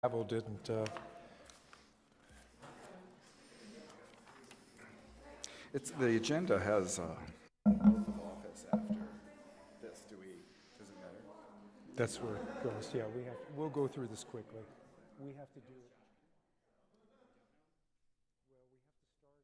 Gavel didn't. It's, the agenda has oath of office after this. Does it matter? That's where it goes. Yeah, we'll go through this quickly. We have to do it. Well, we have to start.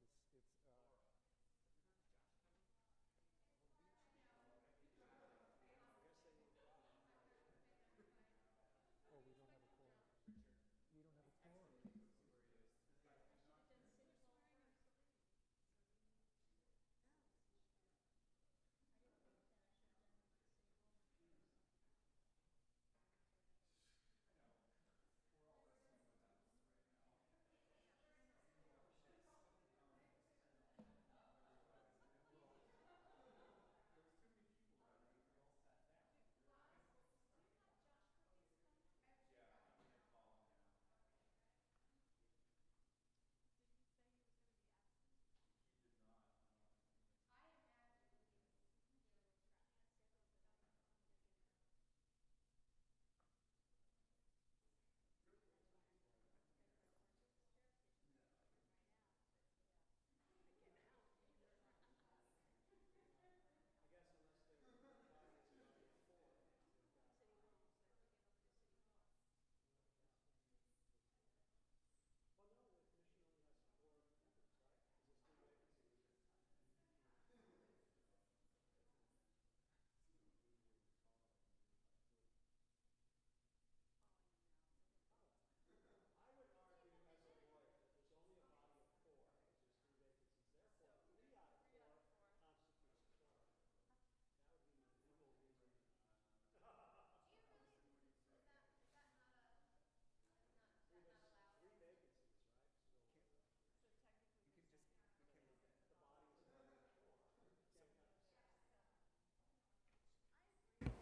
Oh, we don't have a quorum. We don't have a quorum.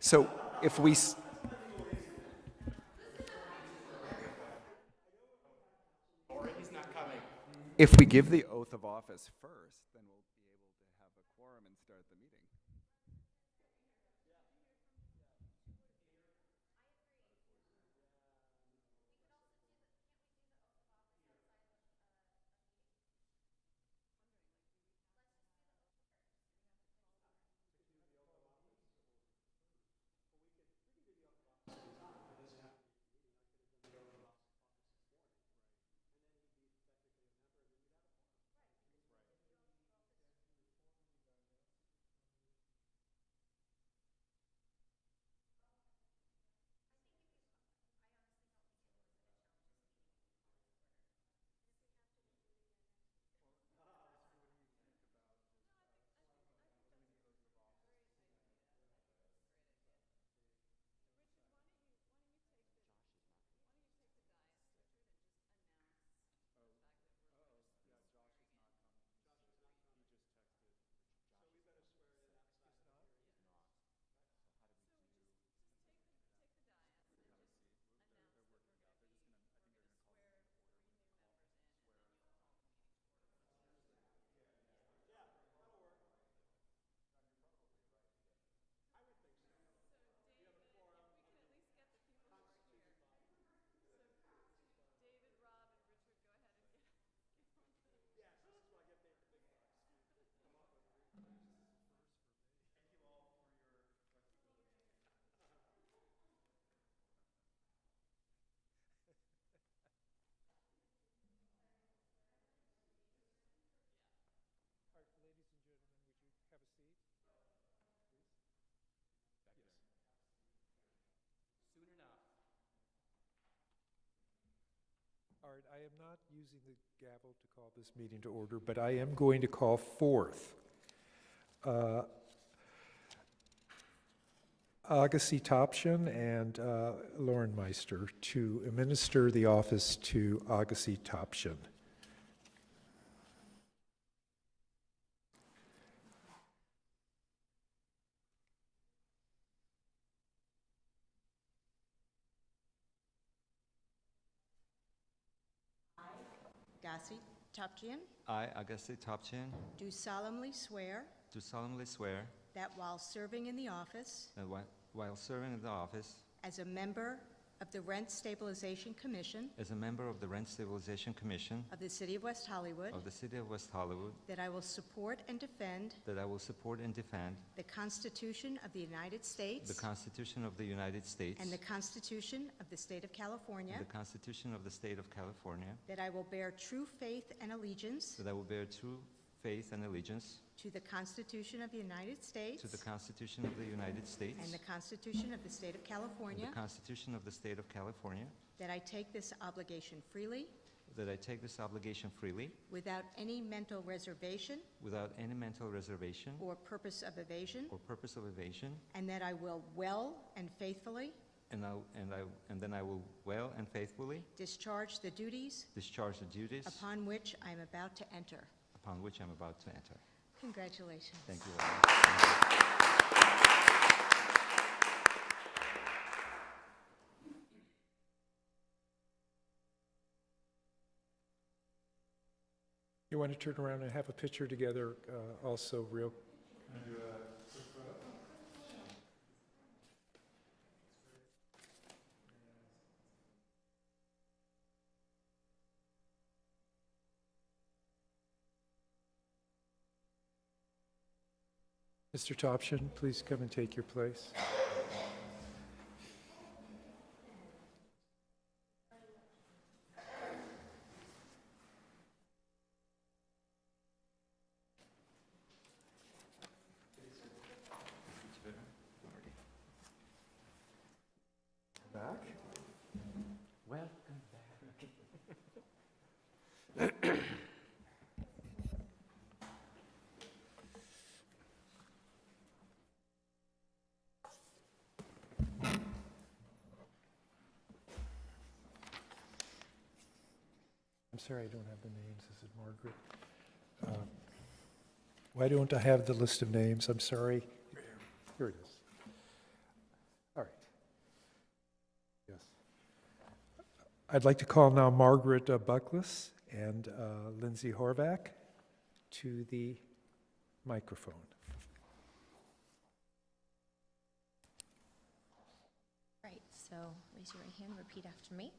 So if we give the oath of office first, then we'll be able to have a quorum and start the meeting. All right, ladies and gentlemen, would you have a seat, please? Yes. Soon enough. All right, I am not using the gavel to call this meeting to order, but I am going to call forth Agassi Topshin and Lauren Meister to administer the office to Agassi Topshin. Gassi Topchian, I, Agassi Topchin, do solemnly swear do solemnly swear that while serving in the office that while serving in the office as a member of the Rent Stabilization Commission as a member of the Rent Stabilization Commission of the City of West Hollywood, of the City of West Hollywood, that I will support and defend that I will support and defend the Constitution of the United States the Constitution of the United States and the Constitution of the State of California, and the Constitution of the State of California, that I will bear true faith and allegiance that I will bear true faith and allegiance to the Constitution of the United States to the Constitution of the United States and the Constitution of the State of and California, the Constitution of the State of California, that I take this obligation freely that I take this obligation freely without any mental reservation without any mental reservation or purpose of evasion, or purpose of evasion, and that I will well and faithfully and then I will well and faithfully discharge the duties discharge the duties upon which I am about to enter. upon which I'm about to enter. Congratulations. Thank you very much. Thank you. You want to turn around and have a picture together also real? Mr. Topshin, please come and take your place. Back. Welcome I'm sorry, I don't have the names. Is it Margaret? Why don't I have the list of names? I'm sorry. Here it is. All right. Yes. I'd like to call now Margaret Buckless and Lindsay Horvath to the microphone. Right, so raise your right hand, repeat after me.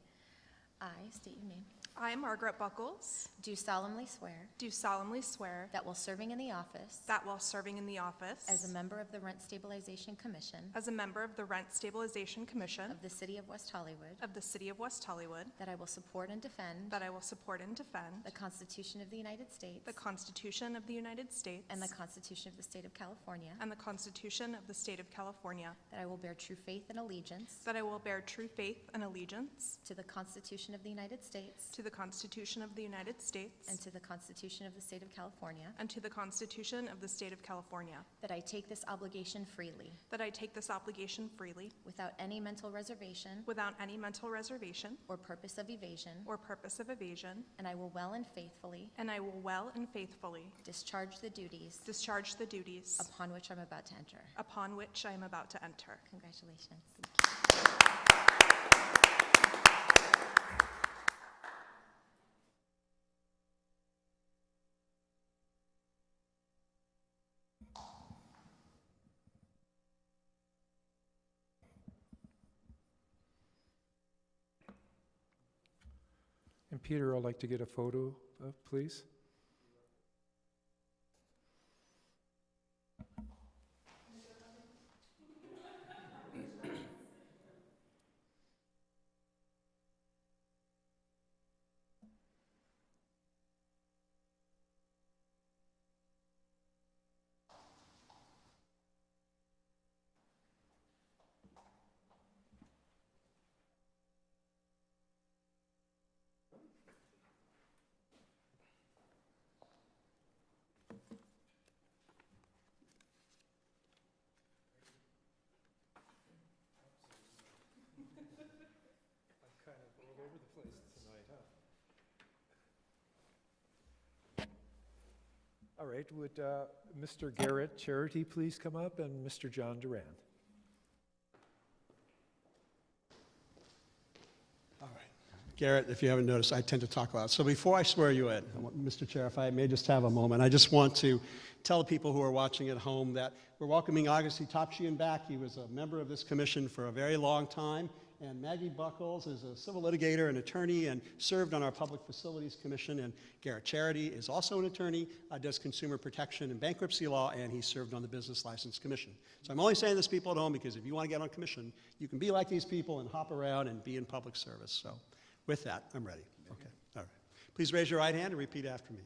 I state your name. I, Margaret Buckles, Do solemnly swear do solemnly swear that while serving in the office that while serving in the office as a member of the Rent Stabilization Commission as a member of the Rent Stabilization Commission of the City of West Hollywood, of the City of West Hollywood, that I will support and defend that I will support and defend the Constitution of the United States the Constitution of the United States and the Constitution of the State of California, and the Constitution of the State of California, that I will bear true faith and allegiance that I will bear true faith and allegiance to the Constitution of the United States to the Constitution of the United States and to the Constitution of the State of California, and to the Constitution of the State of California, that I take this obligation freely that I take this obligation freely without any mental reservation without any mental reservation or purpose of evasion, or purpose of evasion, and I will well and faithfully and I will well and faithfully discharge the duties discharge the duties upon which I'm about to enter. upon which I am about to enter. Congratulations. And Peter, I'd like to get a photo, please. Kind of all over the place tonight, huh? All right, would Mr. Garrett Charity please come up, and Mr. John Duran? All right. Garrett, if you haven't noticed, I tend to talk loud. So before I swear you in, Mr. Chair, if I may just have a moment, I just want to tell the people who are watching at home that we're welcoming Agassi Topshian back. He was a member of this commission for a very long time, And Maggie Buckles is a civil litigator and attorney and served on our Public Facilities Commission. And Garrett Charity is also an attorney, does consumer protection and bankruptcy law, and he served on the Business License Commission. So I'm only saying this, people at home, because if you want to get on commission, you can be like these people and hop around and be in public service. So with that, I'm ready. Okay. All right. Please raise your right hand and repeat after me.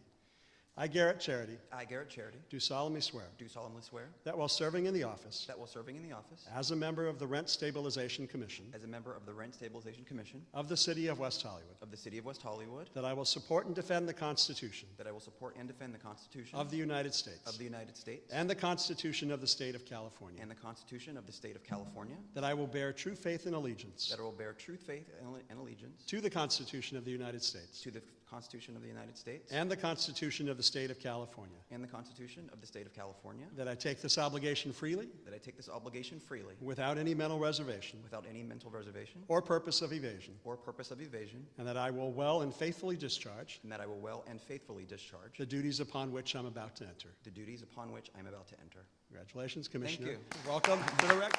I, Garrett Charity, I, Garrett Charity, do solemnly swear do solemnly swear that while serving in the office that while serving in the office as a member of the Rent Stabilization Commission as a member of the Rent Stabilization Commission of the City of West Hollywood, of the City of West Hollywood, that I will support and defend the Constitution that I will support and defend the Constitution of the United States of the United States and the Constitution of the State of California, and the Constitution of the State of California, that I will bear true faith and allegiance that I will bear true faith and allegiance to the Constitution of the United States to the Constitution of the United States and the Constitution of the State of California, and the Constitution of the State of California, that I take this obligation freely that I take this obligation freely without any mental reservation without any mental reservation or purpose of evasion, or purpose of evasion, and that I will well and faithfully discharge and that I will well and faithfully discharge the duties upon which I'm about to enter. the duties upon which I am about to enter. Congratulations, Commissioner. you. Welcome to the record.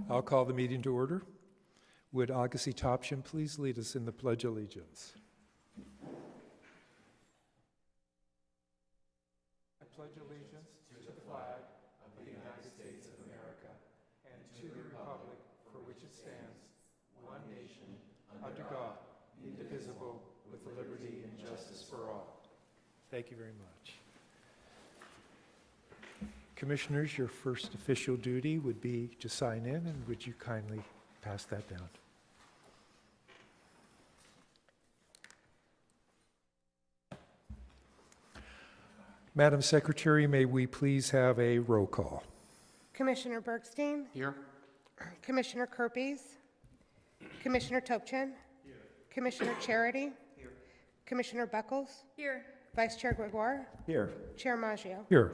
I'll call the meeting to order. Would Agassi Topsham please lead us in the Pledge of Allegiance? I pledge allegiance to the flag of the United States of America and to the republic for which it stands, one nation, under God, indivisible, with liberty and justice for all. Thank you very much. Commissioners, your first official duty would be to sign in, and would you kindly pass that down? Madam Secretary, may we please have a roll call? Commissioner Bergstein? Here. Commissioner Kerpes? Commissioner Topchin? Here. Commissioner Charity? Here. Commissioner Buckles? Here. Vice Chair Gregoire? Here. Chair Maggio? Here.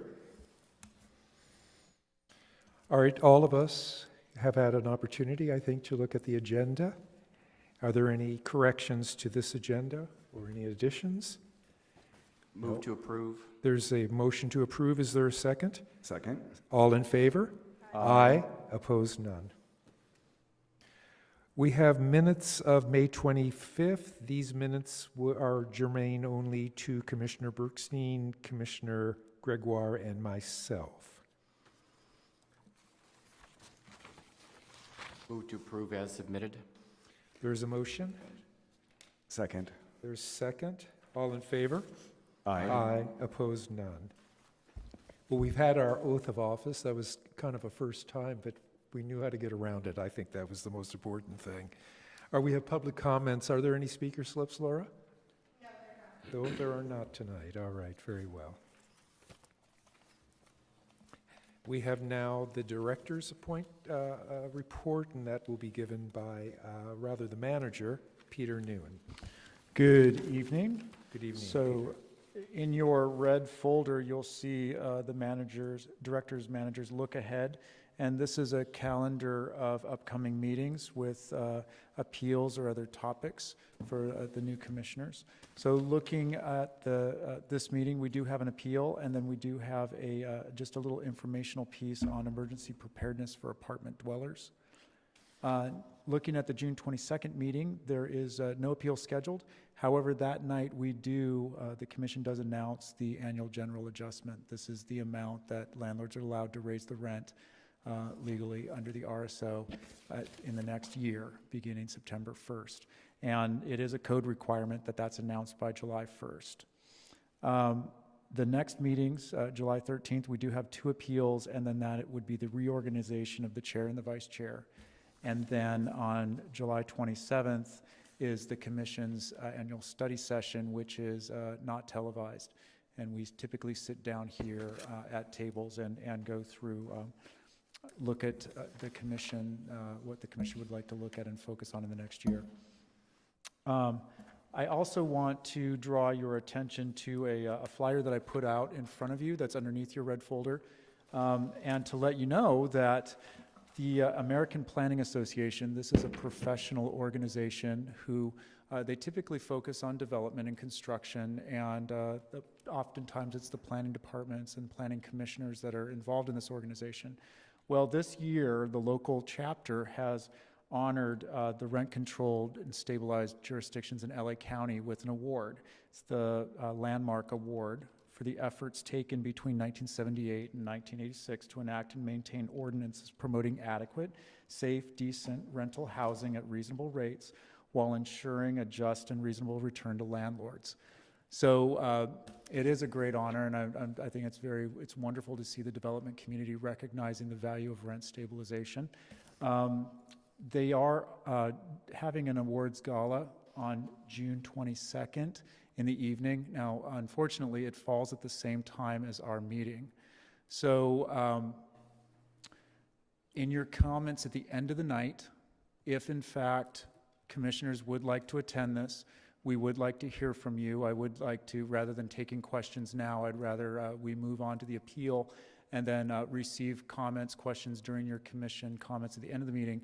All right, all of us have had an opportunity, I think, to look at the agenda. Are there any corrections to this agenda or any additions? Move to approve. There's a motion to approve. Is there a second? Second. All in favor? Aye. Opposed? None. We have minutes of May 25th. These minutes are germane only to Commissioner Bergstein, Commissioner Gregoire, and myself. Move to approve as submitted. There's a motion. Second. There's second. All in favor? Aye. Aye. Opposed? None. Well, we've had our oath of office. That was kind of a first time, but we knew how to get around it. I think that was the most important thing. We have public comments. Are there any speaker slips, Laura? No, there are not tonight. All right, very well. We have now the director's report, and that will be given by, the manager, Peter Nguyen. Good evening. Good evening. So in your red folder, you'll see the directors, managers look ahead. And this is a calendar of upcoming meetings with appeals or other topics for the new commissioners. So looking at this meeting, we do have an appeal, and then we do have just a little informational piece on emergency preparedness for apartment dwellers. Looking at the June 22nd meeting, there is no appeal scheduled. However, that night the commission does announce the annual general adjustment. This is the amount that landlords are allowed to raise the rent legally under the RSO in the next year, beginning September 1st. And it is a code requirement that that's announced by July 1st. The next meetings, July 13th, we do have 2 appeals, and then that it would be the reorganization of the chair and the vice chair. And then on July 27th is the commission's annual study session, which is not televised. And we typically sit down here at tables and go through, look at the commission, what the commission would like to look at and focus on in the next year. I also want to draw your attention to a flyer that I put out in front of you that's underneath your red folder, and to let you know that the American Planning Association, this is a professional organization who they typically focus on development and construction, and oftentimes it's the planning departments and planning commissioners that are involved in this organization. Well, this year, the local chapter has honored the rent-controlled and stabilized jurisdictions in LA County with an award. It's the Landmark Award for the efforts taken between 1978 and 1986 to enact and maintain ordinances promoting adequate, safe, decent rental housing at reasonable rates while ensuring a just and reasonable return to landlords. So it is a great honor, and I think it's wonderful to see the development community recognizing the value of rent stabilization. They are having an awards gala on June 22nd in the evening. Now, unfortunately, it falls at the same time as our meeting. So in your comments at the end of the night, if in fact commissioners would like to attend this, we would like to hear from you. I would like to, rather than taking questions now, I'd rather we move on to the appeal and then receive comments, questions during your commission comments at the end of the meeting.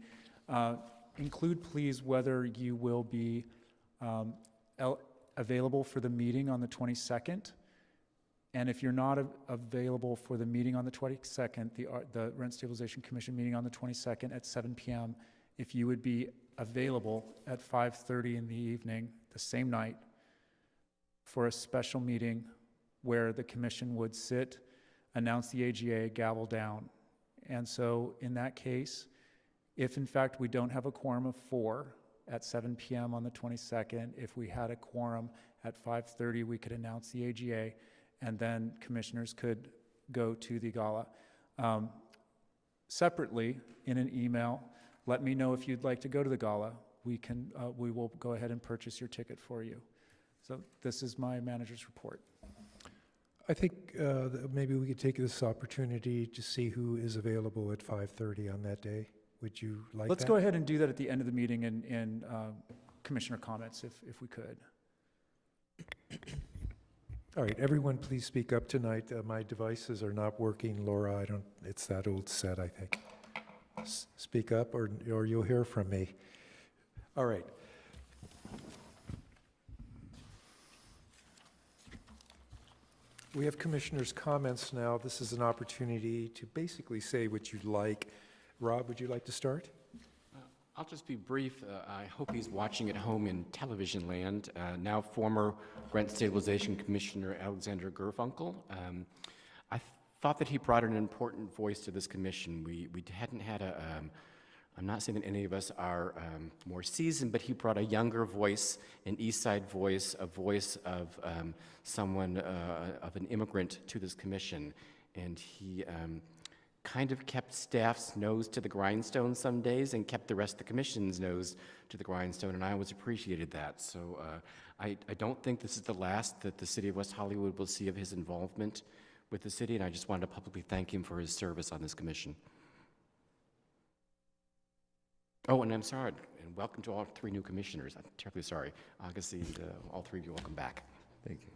Include, please, whether you will be available for the meeting on the 22nd. And if you're not available for the meeting on the 22nd, the Rent Stabilization Commission meeting on the 22nd at 7 p.m., if you would be available at 5:30 in the evening, the same night, for a special meeting where the commission would sit, announce the AGA, gavel down. And so in that case, if in fact we don't have a quorum of 4 at 7 p.m. on the 22nd, if we had a quorum at 5:30, we could announce the AGA, and then commissioners could go to the gala. Separately, in an email, let me know if you'd like to go to the gala. We will go ahead and purchase your ticket for you. So this is my manager's report. I think that maybe we could take this opportunity to see who is available at 5:30 on that day. Would you like Let's that? go ahead and do that at the end of the meeting in commissioner comments, if we could. All right, everyone please speak up tonight. My devices are not working. Laura, it's that old set, I think. Speak up or you'll hear from me. All right. We have commissioners' comments now. This is an opportunity to basically say what you'd like. Rob, would you like to start? I'll just be brief. I hope he's watching at home in television land. Now former Rent Stabilization Commissioner Alexander Gerfunkel. I thought that he brought an important voice to this commission. We hadn't had I'm not saying that any of us are more seasoned, but he brought a younger voice, an East Side voice, a voice of someone, of an immigrant to this commission. And he kind of kept staff's nose to the grindstone some days and kept the rest of the commission's nose to the grindstone, and I always appreciated that. So I don't think this is the last that the city of West Hollywood will see of his involvement with the city, and I just wanted to publicly thank him for his service on this commission. Oh, and I'm sorry, and welcome to all 3 new commissioners. I'm terribly sorry. Agassi, all 3 of you, welcome back. Thank you.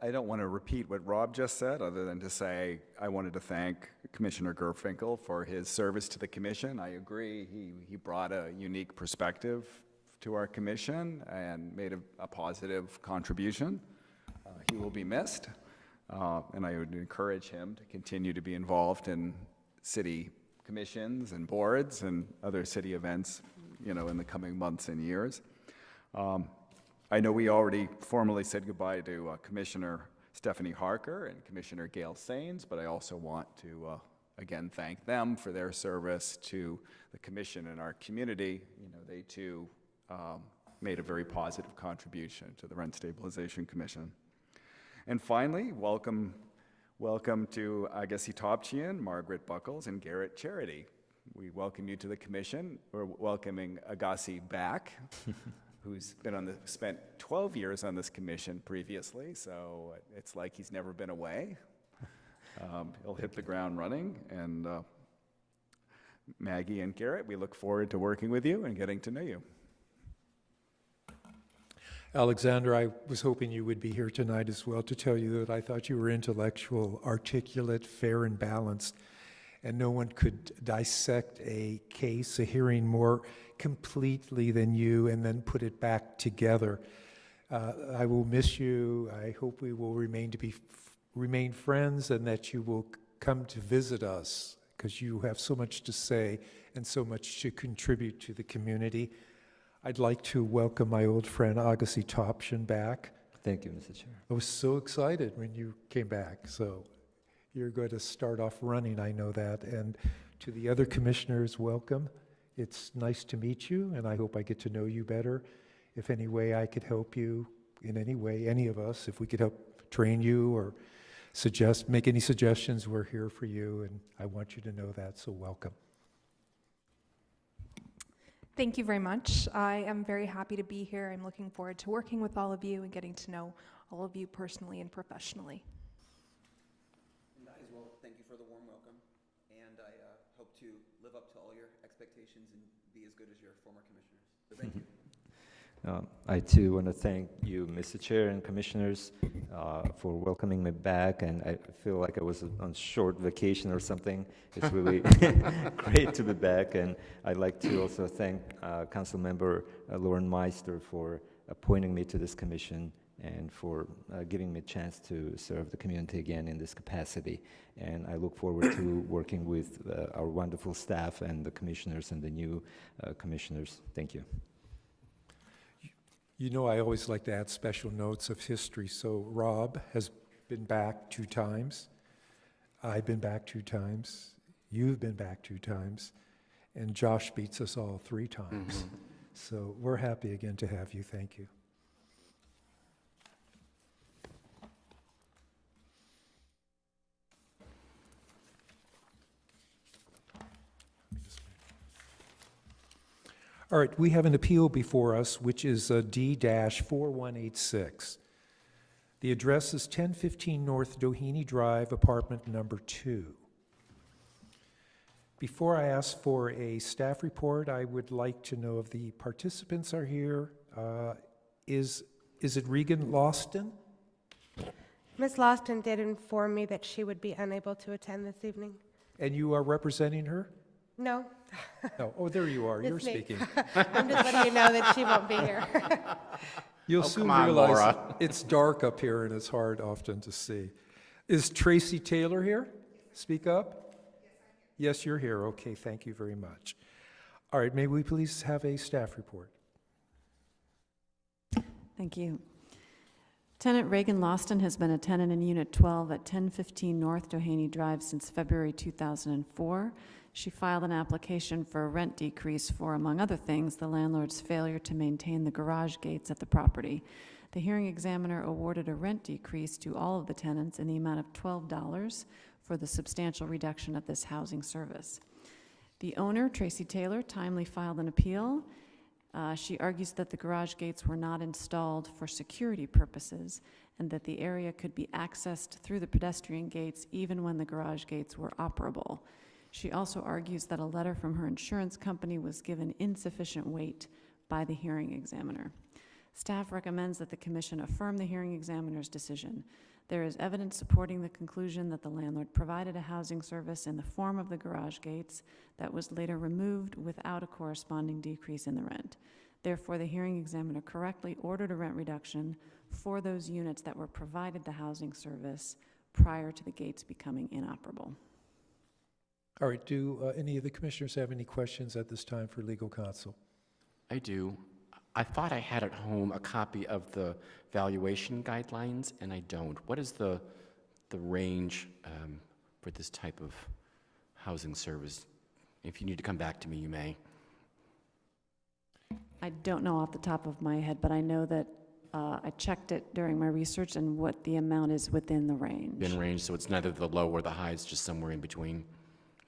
I don't want to repeat what Rob just said, other than to say I wanted to thank Commissioner Gerfinkel for his service to the commission. I agree, he brought a unique perspective to our commission and made a positive contribution. He will be missed, and I would encourage him to continue to be involved in city commissions and boards and other city events, in the coming months and years. I know we already formally said goodbye to Commissioner Stephanie Harker and Commissioner Gail Sains, but I also want to again thank them for their service to the commission and our community. They too made a very positive contribution to the Rent Stabilization Commission. And finally, welcome to Agassi Topchian, Margaret Buckles, and Garrett Charity. We welcome you to the commission. We're welcoming Agassi back, who's spent 12 years on this commission previously, so it's like he's never been away. He'll hit the ground running, and Maggie and Garrett, we look forward to working with you and getting to know you. Alexander, I was hoping you would be here tonight as well to tell you that I thought you were intellectual, articulate, fair, and balanced, and no one could dissect a case, a hearing more completely than you and then put it back together. I will miss you. I hope we will remain friends and that you will come to visit us because you have so much to say and so much to contribute to the community. I'd like to welcome my old friend Agassi Topchian back. Thank you, Mr. Chair. I was so excited when you came back. So you're going to start off running, I know that. And to the other commissioners, welcome. It's nice to meet you, and I hope I get to know you better. If any way I could help you in any way, any of us, if we could help train you or make any suggestions, we're here for you, and I want you to know that, so welcome. Thank you very much. I am very happy to be here. I'm looking forward to working with all of you and getting to know all of you personally and professionally. And I as well thank you for the warm welcome, and I hope to live up to all your expectations and be as good as your former commissioners. So thank you. I too want to thank you, Mr. Chair and Commissioners, for welcoming me back, and I feel like I was on short vacation or something. It's really great to be back, and I'd like to also thank Council Member Lauren Meister for appointing me to this commission and for giving me a chance to serve the community again in this capacity. And I look forward to working with our wonderful staff and the commissioners and the new commissioners. Thank you. You know, I always like to add special notes of history. So Rob has been back 2 times. I've been back 2 times. You've been back 2 times. And Josh beats us all 3 times. So we're happy again to have you. Thank you. All right, we have an appeal before us, which is D-4186. The address is 1015 North Doheny Drive, apartment number 2. Before I ask for a staff report, I would like to know if the participants are here. Is it Regan Lawston? Ms. Lawston did inform me that she would be unable to attend this evening. And you are representing her? No. No. Oh, there you are. You're It's me. speaking. I'm just letting you know that she won't be here. You'll soon realize it's dark up here and it's hard often to see. Is Tracy Taylor here? Speak up. Yes, you're here. Okay, thank you very much. All right, may we please have a staff report? Thank you. Tenant Reagan Lawston has been a tenant in Unit 12 at 1015 North Doheny Drive since February 2004. She filed an application for a rent decrease for, among other things, the landlord's failure to maintain the garage gates at the property. The hearing examiner awarded a rent decrease to all of the tenants in the amount of $12 for the substantial reduction of this housing service. The owner, Tracy Taylor, timely filed an appeal. She argues that the garage gates were not installed for security purposes and that the area could be accessed through the pedestrian gates even when the garage gates were operable. She also argues that a letter from her insurance company was given insufficient weight by the hearing examiner. Staff recommends that the Commission affirm the hearing examiner's decision. There is evidence supporting the conclusion that the landlord provided a housing service in the form of the garage gates that was later removed without a corresponding decrease in the rent. Therefore, the hearing examiner correctly ordered a rent reduction for those units that were provided the housing service prior to the gates becoming inoperable. All right, do any of the commissioners have any questions at this time for legal counsel? I do. I thought I had at home a copy of the valuation guidelines, and I don't. What is the range for this type of housing service? If you need to come back to me, you may. I don't know off the top of my head, but I know that I checked it during my research, and what the amount is within the range. In range, so it's neither the low or the high, it's just somewhere in between.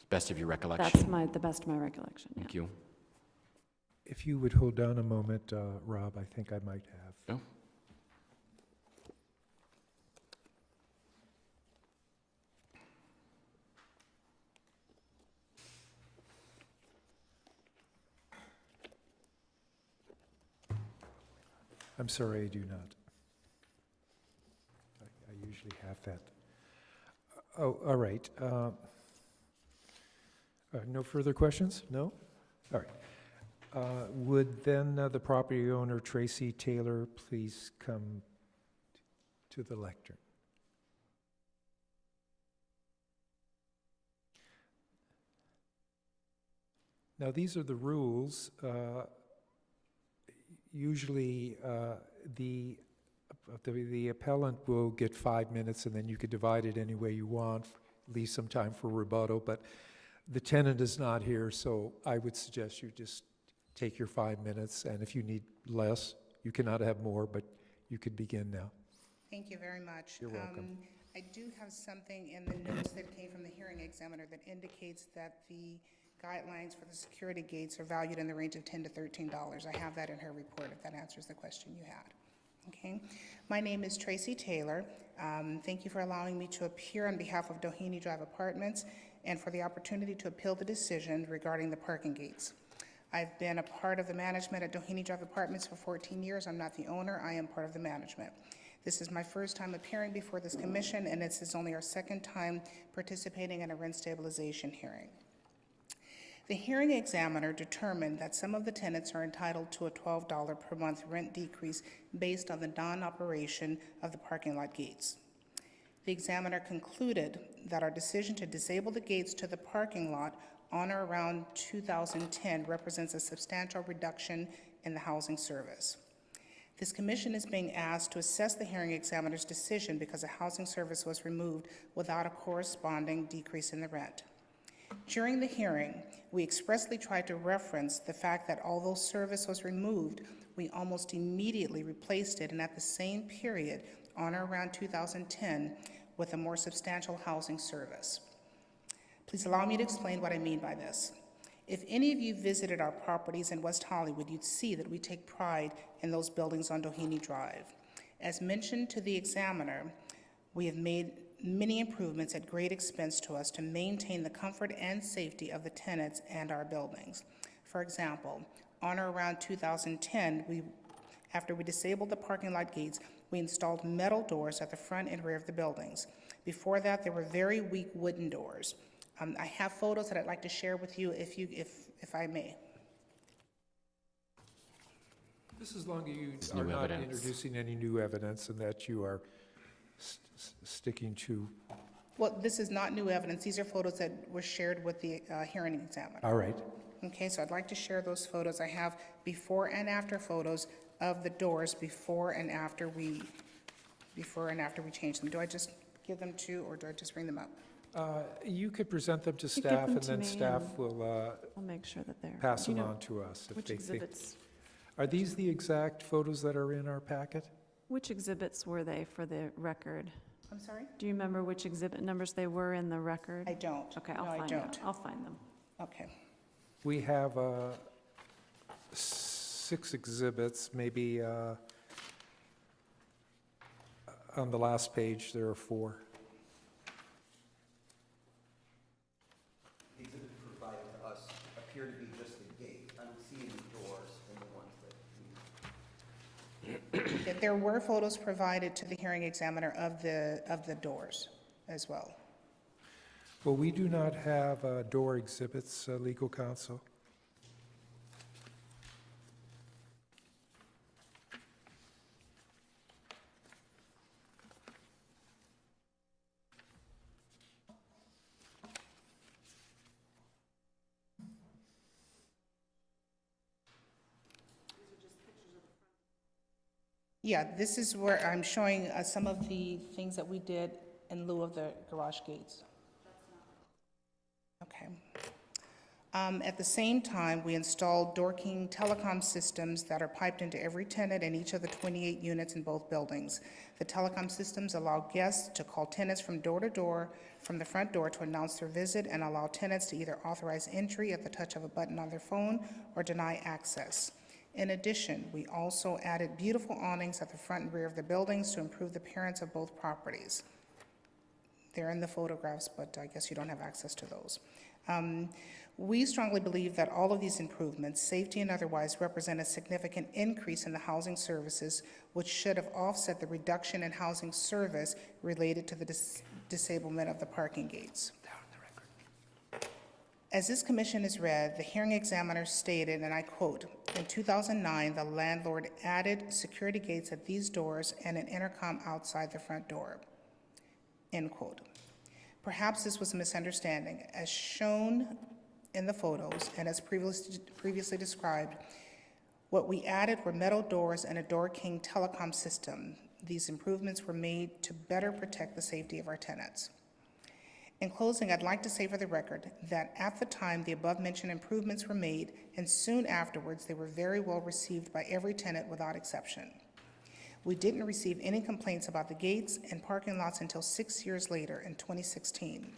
Best of your recollection. That's the best of my recollection, yeah. Thank you. If you would hold on a moment, Rob, I think I might have. Oh. I'm sorry, I do not. I usually have that. Oh, all right. No further questions? No? All right. Would then the property owner, Tracy Taylor, please come to the lectern? Now, these are the rules. Usually, the appellant will get 5 minutes, and then you could divide it any way you want, leave some time for rebuttal, but the tenant is not here, so I would suggest you just take your 5 minutes, and if you need less, you cannot have more, but you could begin now. Thank you very much. You're welcome. I do have something in the notes that came from the hearing examiner that indicates that the guidelines for the security gates are valued in the range of $10 to $13. I have that in her report, if that answers the question you had. Okay. My name is Tracy Taylor. Thank you for allowing me to appear on behalf of Doheny Drive Apartments and for the opportunity to appeal the decision regarding the parking gates. I've been a part of the management at Doheny Drive Apartments for 14 years. I'm not the owner. I am part of the management. This is my first time appearing before this commission, and this is only our second time participating in a rent stabilization hearing. The hearing examiner determined that some of the tenants are entitled to a $12 per month rent decrease based on the non-operation of the parking lot gates. The examiner concluded that our decision to disable the gates to the parking lot on or around 2010 represents a substantial reduction in the housing service. This commission is being asked to assess the hearing examiner's decision because a housing service was removed without a corresponding decrease in the rent. During the hearing, we expressly tried to reference the fact that although service was removed, we almost immediately replaced it, and at the same period, on or around 2010, with a more substantial housing service. Please allow me to explain what I mean by this. If any of you visited our properties in West Hollywood, you'd see that we take pride in those buildings on Doheny Drive. As mentioned to the examiner, we have made many improvements at great expense to us to maintain the comfort and safety of the tenants and our buildings. For example, on or around 2010, after we disabled the parking lot gates, we installed metal doors at the front and rear of the buildings. Before that, there were very weak wooden doors. I have photos that I'd like to share with you if I may. This is long as you It's are new not evidence. introducing any new evidence and that you are sticking to. Well, this is not new evidence. These are photos that were shared with the hearing examiner. All right. Okay, so I'd like to share those photos. I have before and after photos of the doors before and after we change them. Do I just give them to, or do I just bring them up? You could present them to You give staff, them and to then me staff and will I'll make sure that they're. pass Do you them know on to us. Which exhibits? Are these the exact photos that are in our packet? Which exhibits were they for the record? I'm sorry? Do you remember which exhibit numbers they were in the record? I don't. Okay, No, I'll I find don't. out. I'll find them. Okay. We have 6 exhibits, maybe on the last page there are 4. The exhibits provided to us appear to be just the gate. I'm seeing the doors and the ones that There were photos provided to the hearing examiner of the doors as well. Well, we do not have door exhibits, legal counsel. Yeah, this is where I'm showing some of the things that we did in lieu of the garage gates. Okay. At the same time, we installed Dorking telecom systems that are piped into every tenant in each of the 28 units in both buildings. The telecom systems allow guests to call tenants from door to door, from the front door to announce their visit, and allow tenants to either authorize entry at the touch of a button on their phone or deny access. In addition, we also added beautiful awnings at the front and rear of the buildings to improve the appearance of both properties. They're in the photographs, but I guess you don't have access to those. We strongly believe that all of these improvements, safety and otherwise, represent a significant increase in the housing services, which should have offset the reduction in housing service related to the disablement of the parking gates. As this commission has read, the hearing examiner stated, and I quote, "In 2009, the landlord added security gates at these doors and an intercom outside the front door." End quote. Perhaps this was a misunderstanding. As shown in the photos and as previously described, what we added were metal doors and a Dorking telecom system. These improvements were made to better protect the safety of our tenants. In closing, I'd like to say for the record that at the time the above-mentioned improvements were made, and soon afterwards, they were very well received by every tenant without exception. We didn't receive any complaints about the gates and parking lots until 6 years later in 2016.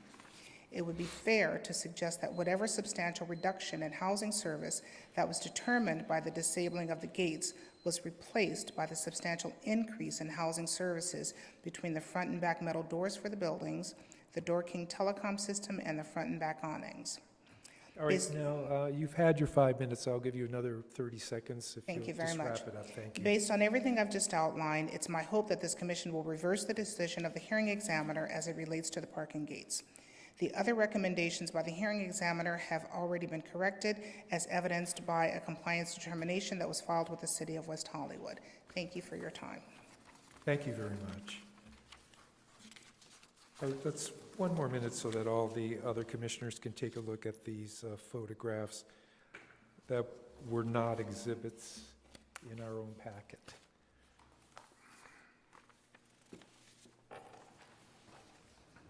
It would be fair to suggest that whatever substantial reduction in housing service that was determined by the disabling of the gates was replaced by the substantial increase in housing services between the front and back metal doors for the buildings, the Dorking telecom system, and the front and back awnings. All right, now, you've had your 5 minutes. I'll give you another 30 seconds if Thank you you'll very just much. wrap it up. Thank you. Based on everything I've just outlined, it's my hope that this commission will reverse the decision of the hearing examiner as it relates to the parking gates. The other recommendations by the hearing examiner have already been corrected, as evidenced by a compliance determination that was filed with the City of West Hollywood. Thank you for your time. Thank you very much. All right, let's 1 more minute so that all the other commissioners can take a look at these photographs that were not exhibits in our own packet.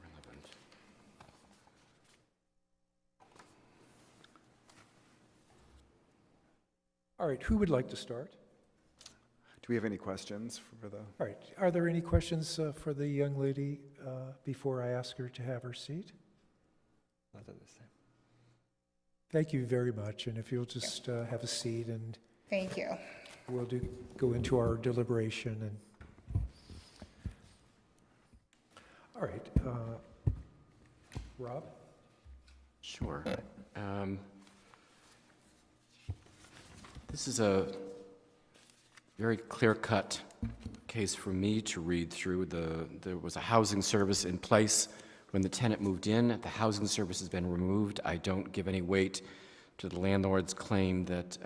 Relevant. All right, who would like to start? Do we have any questions for the? All right, are there any questions for the young lady before I ask her to have her seat? Not at this time. Thank you very much, and if you'll just have a seat, and Thank you. we'll go into our deliberation. And all right, Rob? Sure. This is a very clear-cut case for me to read through. There was a housing service in place when the tenant moved in. The housing service has been removed. I don't give any weight to the landlord's claim that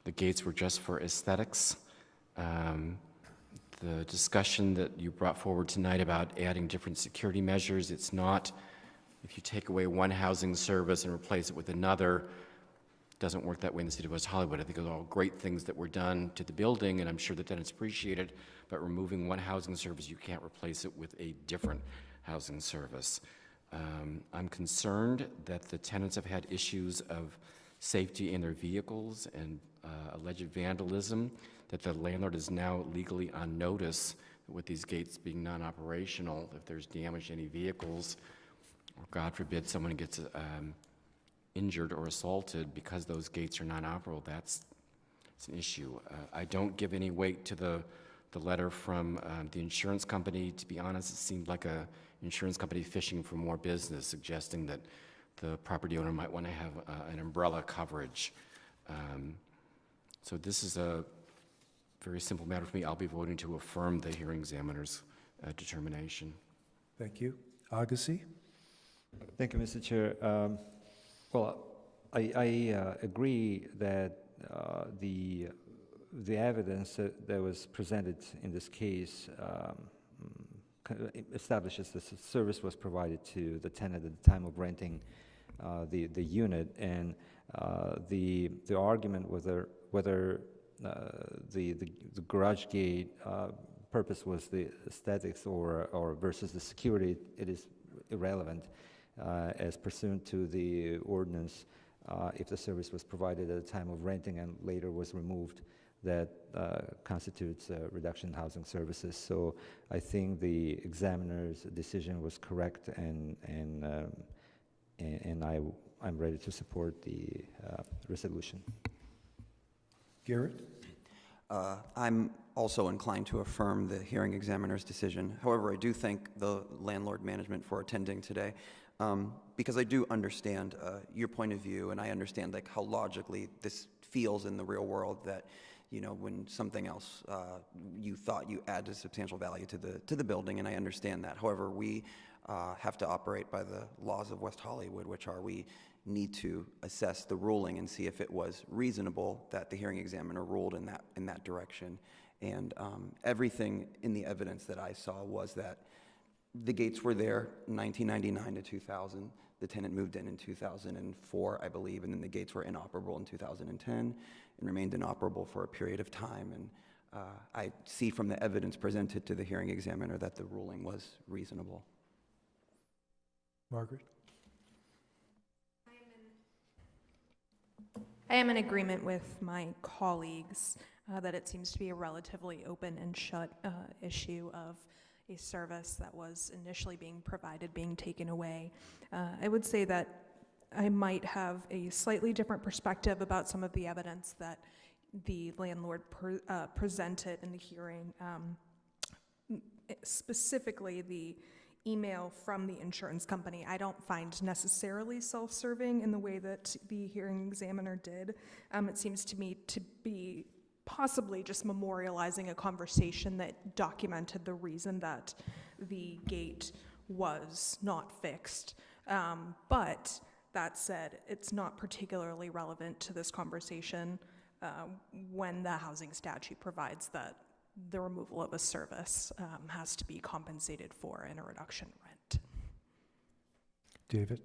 the gates were just for aesthetics. The discussion that you brought forward tonight about adding different security measures, it's not. If you take away one housing service and replace it with another, it doesn't work that way in the City of West Hollywood. I think those are all great things that were done to the building, and I'm sure the tenants appreciate it, but removing one housing service, you can't replace it with a different housing service. I'm concerned that the tenants have had issues of safety in their vehicles and alleged vandalism, that the landlord is now legally on notice with these gates being non-operational. If there's damage to any vehicles, or God forbid someone gets injured or assaulted because those gates are non-operable, it's an issue. I don't give any weight to the letter from the insurance company. To be honest, it seemed like a insurance company fishing for more business, suggesting that the property owner might want to have an umbrella coverage. So this is a very simple matter for me. I'll be voting to affirm the hearing examiner's determination. Thank you. Agassi? Thank you, Mr. Chair. Well, I agree that the evidence that was presented in this case establishes that the service was provided to the tenant at the time of renting the unit, and the argument whether the garage gate purpose was the aesthetics or versus the security, it is irrelevant. As pursuant to the ordinance, if the service was provided at the time of renting and later was removed, that constitutes a reduction in housing services. So I think the examiner's decision was correct, and I'm ready to support the resolution. Garrett? I'm also inclined to affirm the hearing examiner's decision. However, I do thank the landlord management for attending today, because I do understand your point of view, and I understand like how logically this feels in the real world, that when something else you thought you added substantial value to the building, and I understand that. However, we have to operate by the laws of West Hollywood, which are we need to assess the ruling and see if it was reasonable that the hearing examiner ruled in that direction. And everything in the evidence that I saw was that the gates were there in 1999 to 2000. The tenant moved in 2004, I believe, and then the gates were inoperable in 2010 and remained inoperable for a period of time. And I see from the evidence presented to the hearing examiner that the ruling was reasonable. Margaret? I am in agreement with my colleagues that it seems to be a relatively open and shut issue of a service that was initially being provided being taken away. I would say that I might have a slightly different perspective about some of the evidence that the landlord presented in the hearing, specifically the email from the insurance company. I don't find necessarily self-serving in the way that the hearing examiner did. It seems to me to be possibly just memorializing a conversation that documented the reason that the gate was not fixed. But that said, it's not particularly relevant to this conversation when the housing statute provides that the removal of a service has to be compensated for in a reduction in rent. David?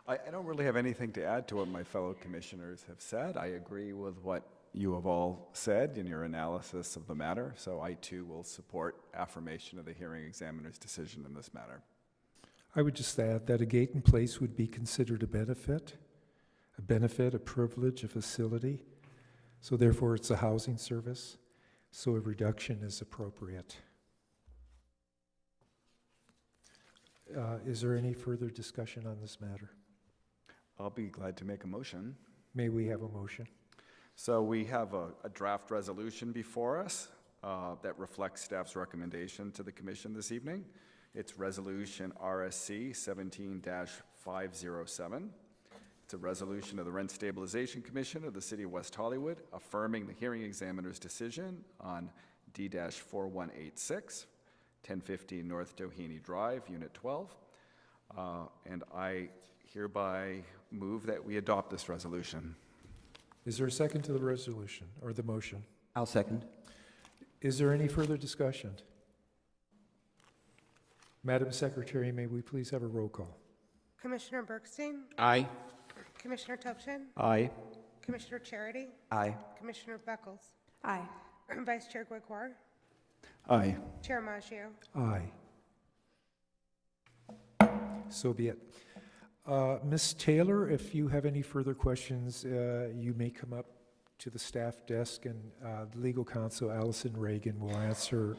I don't really have anything to add to what my fellow commissioners have said. I agree with what you have all said in your analysis of the matter, so I too will support affirmation of the hearing examiner's decision in this matter. I would just add that a gate in place would be considered a benefit, a privilege, a facility. So therefore, it's a housing service. So a reduction is appropriate. Is there any further discussion on this matter? I'll be glad to make a motion. May we have a motion? So we have a draft resolution before us that reflects staff's recommendation to the commission this evening. It's Resolution RSC 17-507. It's a resolution of the Rent Stabilization Commission of the City of West Hollywood affirming the hearing examiner's decision on D-4186, 1015 North Doheny Drive, Unit 12. And I hereby move that we adopt this resolution. Is there a second to the resolution or the motion? I'll second. Is there any further discussion? Madam Secretary, may we please have a roll call? Commissioner Bergstein? Aye. Commissioner Tupchin? Aye. Commissioner Charity? Aye. Commissioner Beckles? Aye. Vice Chair Gregoire? Aye. Chair Maggio? Aye. So be it. Ms. Taylor, if you have any further questions, you may come up to the staff desk, and legal counsel Allison Reagan will answer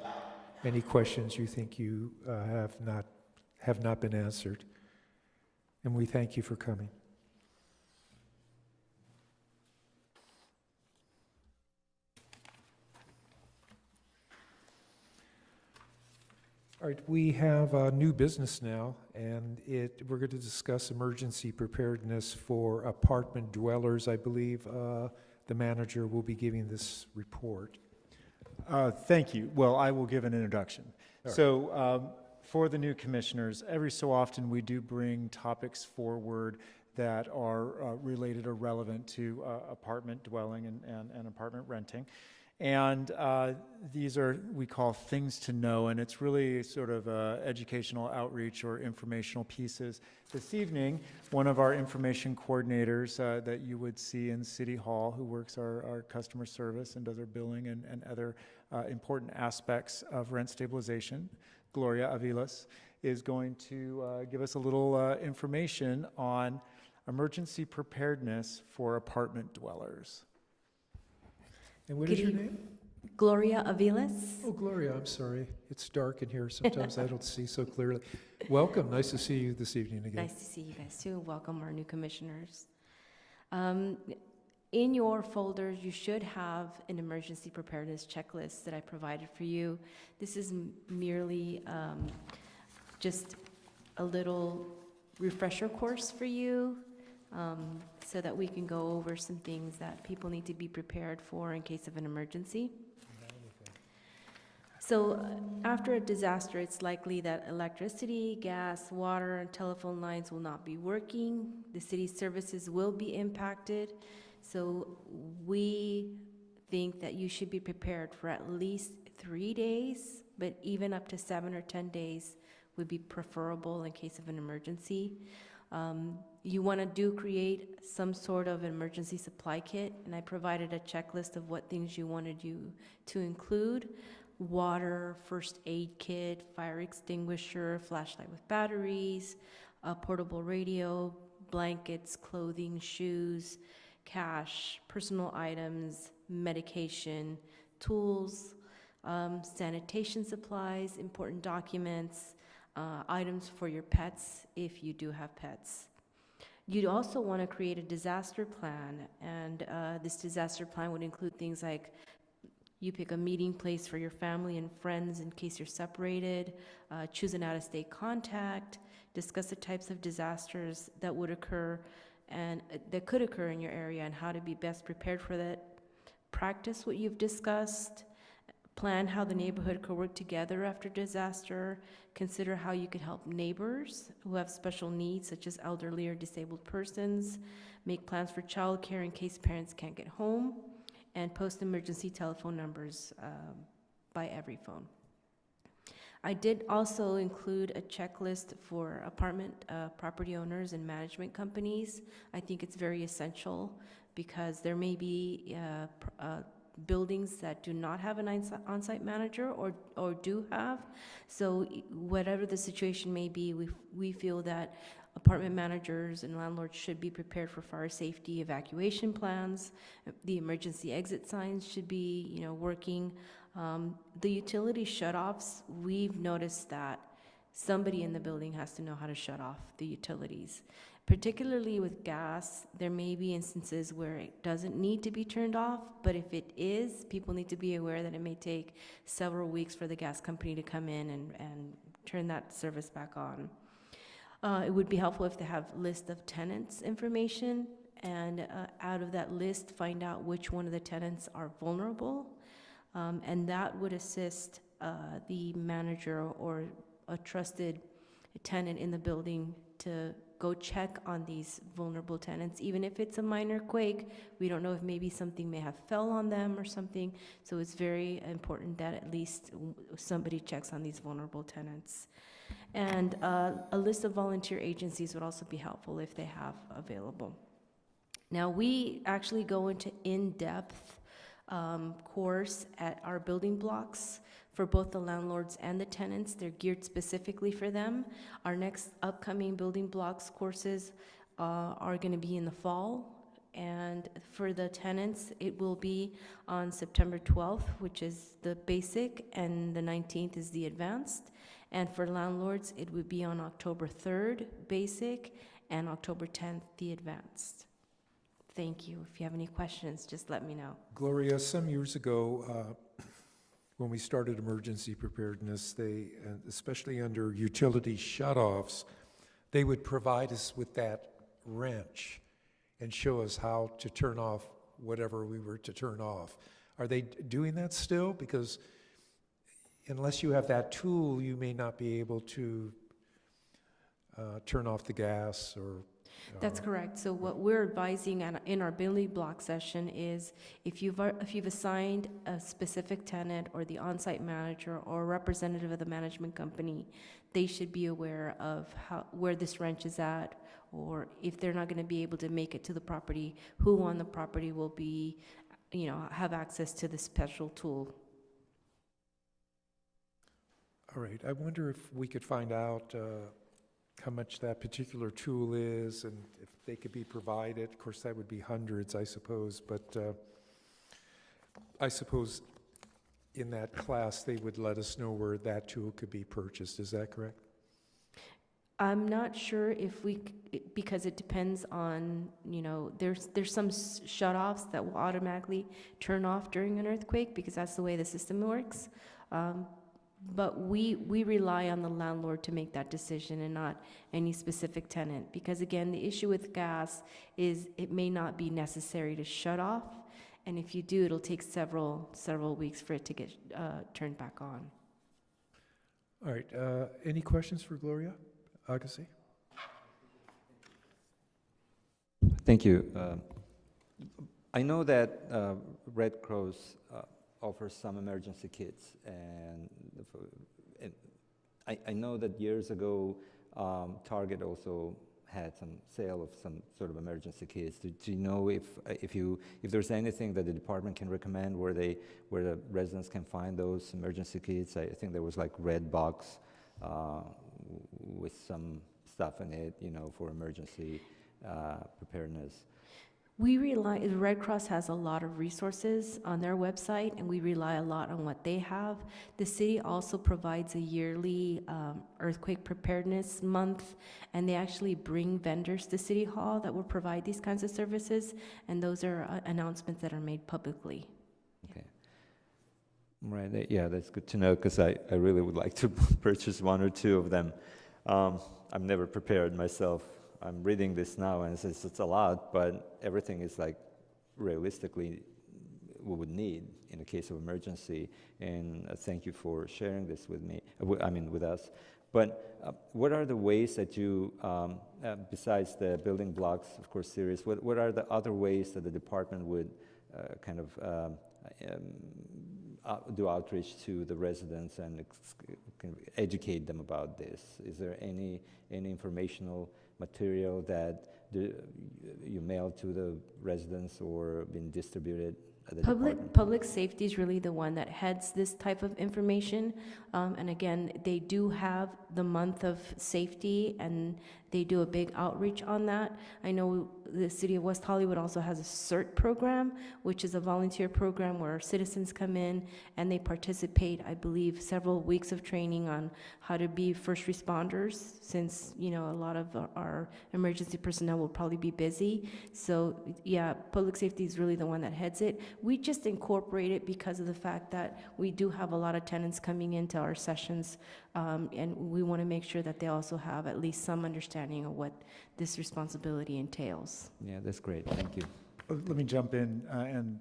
any questions you think you have not been answered. And we thank you for coming. All right, we have new business now, and we're going to discuss emergency preparedness for apartment dwellers. I believe the manager will be giving this report. Thank you. Well, I will give an introduction. All right. So for the new commissioners, every so often we do bring topics forward that are related or relevant to apartment dwelling and apartment renting. And these are, we call things to know, and it's really sort of educational outreach or informational pieces. This evening, one of our information coordinators that you would see in City Hall, who works our customer service and does our billing and other important aspects of rent stabilization, Gloria Avilas, is going to give us a little information on emergency preparedness for apartment dwellers. And what is your name? Gloria Aviles. Oh, Gloria, I'm sorry. It's dark in here. Sometimes I don't see so clearly. Welcome. Nice to see you this evening again. Nice to see you guys too. Welcome our new commissioners. In your folders, you should have an emergency preparedness checklist that I provided for you. This is merely just a little refresher course for you, so that we can go over some things that people need to be prepared for in case of an emergency. So after a disaster, it's likely that electricity, gas, water, and telephone lines will not be working. The city's services will be impacted. So we think that you should be prepared for at least 3 days, but even up to 7 or 10 days would be preferable in case of an emergency. You want to create some sort of emergency supply kit, and I provided a checklist of what things you wanted you to include: water, first aid kit, fire extinguisher, flashlight with batteries, a portable radio, blankets, clothing, shoes, cash, personal items, medication, tools, sanitation supplies, important documents, items for your pets if you do have pets. You'd also want to create a disaster plan, and this disaster plan would include things like you pick a meeting place for your family and friends in case you're separated, choose an out-of-state contact, discuss the types of disasters that would occur and that could occur in your area and how to be best prepared for that. Practice what you've discussed. Plan how the neighborhood could work together after disaster. Consider how you could help neighbors who have special needs, such as elderly or disabled persons. Make plans for childcare in case parents can't get home. And post emergency telephone numbers by every phone. I did also include a checklist for apartment property owners and management companies. I think it's very essential because there may be buildings that do not have an on-site manager or do have. So whatever the situation may be, we feel that apartment managers and landlords should be prepared for fire safety evacuation plans. The emergency exit signs should be, working. The utility shutoffs, we've noticed that somebody in the building has to know how to shut off the utilities. Particularly with gas, there may be instances where it doesn't need to be turned off, but if it is, people need to be aware that it may take several weeks for the gas company to come in and turn that service back on. It would be helpful if they have list of tenants information, and out of that list, find out which one of the tenants are vulnerable, and that would assist the manager or a trusted tenant in the building to go check on these vulnerable tenants. Even if it's a minor quake, we don't know if maybe something may have fell on them or something, so it's very important that at least somebody checks on these vulnerable tenants. And a list of volunteer agencies would also be helpful if they have available. Now, we actually go into in-depth course at our building blocks for both the landlords and the tenants. They're geared specifically for them. Our next upcoming building blocks courses are going to be in the fall. And for the tenants, it will be on September 12th, which is the basic, and the 19th is the advanced. And for landlords, it would be on October 3rd, basic, and October 10th, the advanced. Thank you. If you have any questions, just let me know. Gloria, some years ago, when we started emergency preparedness, they, especially under utility shutoffs, they would provide us with that wrench and show us how to turn off whatever we were to turn off. Are they doing that still? Because unless you have that tool, you may not be able to turn off the gas or... That's correct. So what we're advising in our building block session is if you've assigned a specific tenant or the on-site manager or a representative of the management company, they should be aware of where this wrench is at, or if they're not going to be able to make it to the property, who on the property will be, have access to this special tool. All right. I wonder if we could find out how much that particular tool is and if they could be provided. Of course, that would be hundreds, I suppose, but I suppose in that class, they would let us know where that tool could be purchased. Is that correct? I'm not sure if because it depends on, there's some shut-offs that will automatically turn off during an earthquake because that's the way the system works. But we rely on the landlord to make that decision and not any specific tenant. Because again, the issue with gas is it may not be necessary to shut off. And if you do, it'll take several weeks for it to get turned back on. All right. Any questions for Gloria Agassi? Thank you. I know that Red Cross offers some emergency kits, and I know that years ago Target also had some sale of some sort of emergency kits. Do you know if there's anything that the department can recommend where the residents can find those emergency kits? I think there was like red box with some stuff in it, for emergency preparedness. The Red Cross has a lot of resources on their website, and we rely a lot on what they have. The city also provides a yearly earthquake preparedness month, and they actually bring vendors to City Hall that will provide these kinds of services, and those are announcements that are made publicly. Okay. Right, yeah, that's good to know, because I really would like to purchase one or two of them. I'm never prepared myself. I'm reading this now and it's a lot, but everything is like realistically we would need in a case of emergency. And thank you for sharing this with me, with us. But what are the ways that you, besides the building blocks, of course, series, what are the other ways that the department would do outreach to the residents and educate them about this? Is there any informational material that you mail to the residents or been distributed at the department? Public safety is really the one that heads this type of information. And again, they do have the month of safety and they do a big outreach on that. I know the city of West Hollywood also has a CERT program, which is a volunteer program where citizens come in and they participate, I believe, several weeks of training on how to be first responders, since, a lot of our emergency personnel will probably be busy. So yeah, public safety is really the one that heads it. We just incorporate it because of the fact that we do have a lot of tenants coming into our sessions, and we want to make sure that they also have at least some understanding of what this responsibility entails. Yeah, that's great. Thank you. Let me jump in and